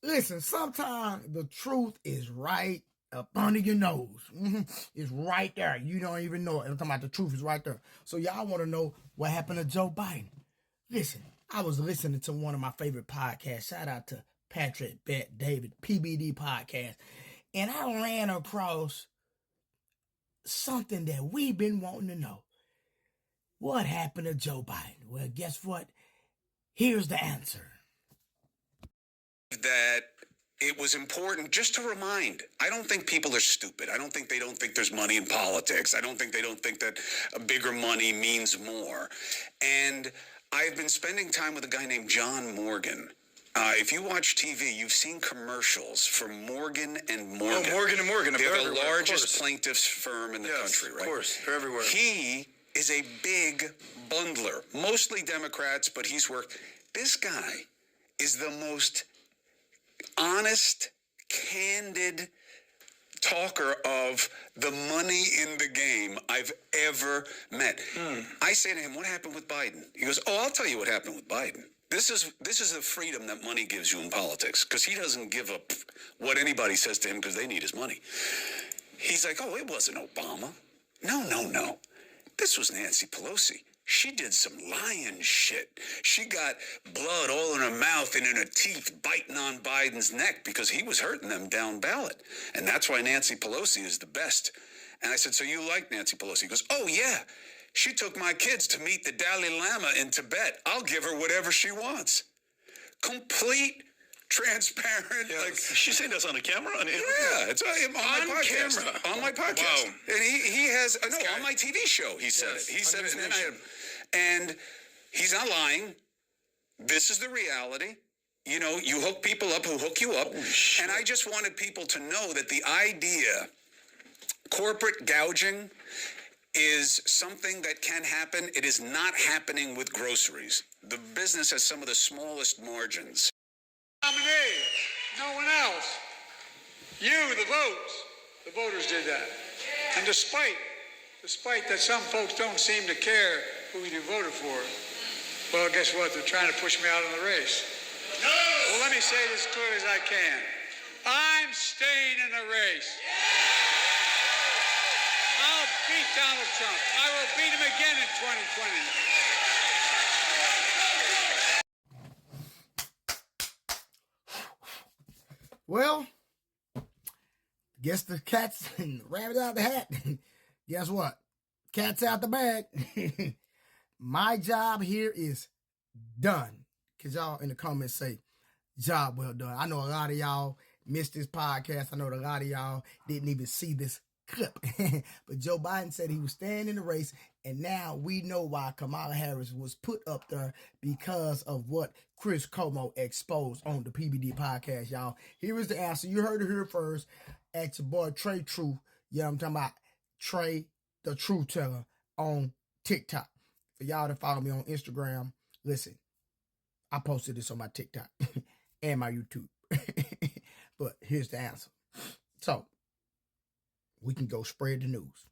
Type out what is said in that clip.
Listen, sometimes the truth is right up under your nose. It's right there. You don't even know it. I'm talking about the truth is right there. So y'all want to know what happened to Joe Biden. Listen, I was listening to one of my favorite podcasts. Shout out to Patrick, Bet, David, PBD podcast. And I ran across something that we've been wanting to know. What happened to Joe Biden? Well, guess what? Here's the answer. That it was important just to remind. I don't think people are stupid. I don't think there's money in politics. I don't think that a bigger money means more. And I've been spending time with a guy named John Morgan. If you watch TV, you've seen commercials for Morgan and Morgan. Oh, Morgan and Morgan. They're the largest plaintiffs firm in the country, right? Of course, they're everywhere. He is a big bundler, mostly Democrats, but he's worked. This guy is the most honest, candid talker of the money in the game I've ever met. I say to him, what happened with Biden? He goes, I'll tell you what happened with Biden. This is the freedom that money gives you in politics, because he doesn't give up what anybody says to him because they need his money. He's like, it wasn't Obama. No. This was Nancy Pelosi. She did some lion shit. She got blood all in her mouth and in her teeth biting on Biden's neck because he was hurting them down ballot. And that's why Nancy Pelosi is the best. And I said, so you like Nancy Pelosi? He goes, oh, yeah. She took my kids to meet the Dalai Lama in Tibet. I'll give her whatever she wants. Complete, transparent. Yeah, like, she's saying this on the camera? Yeah, it's on my podcast. Camera. On my podcast. Wow. And he has, on my TV show, he said it. He said it, and he's not lying. This is the reality. You know, you hook people up who hook you up. And I just wanted people to know that the idea, corporate gouging, is something that can happen. It is not happening with groceries. The business has some of the smallest margins. Nominee, no one else. You, the votes. The voters did that. And despite that some folks don't seem to care who you voted for, well, guess what? They're trying to push me out of the race. No! Well, let me say it as clear as I can. I'm staying in the race. I'll beat Donald Trump. I will beat him again in 2020. Well, guess the cat's rabbit out the hat. Guess what? Cat's out the bag. My job here is done. Because y'all in the comments say, job well done. I know a lot of y'all missed this podcast. I know a lot of y'all didn't even see this clip. But Joe Biden said he was staying in the race, and now we know why Kamala Harris was put up there, because of what Chris Como exposed on the PBD podcast, y'all. Here is the answer. You heard it here first. At your boy Trey True. Yeah, I'm talking about Trey the True Teller on TikTok. For y'all to follow me on Instagram, listen, I posted this on my TikTok and my YouTube. But here's the answer. So we can go spread the news.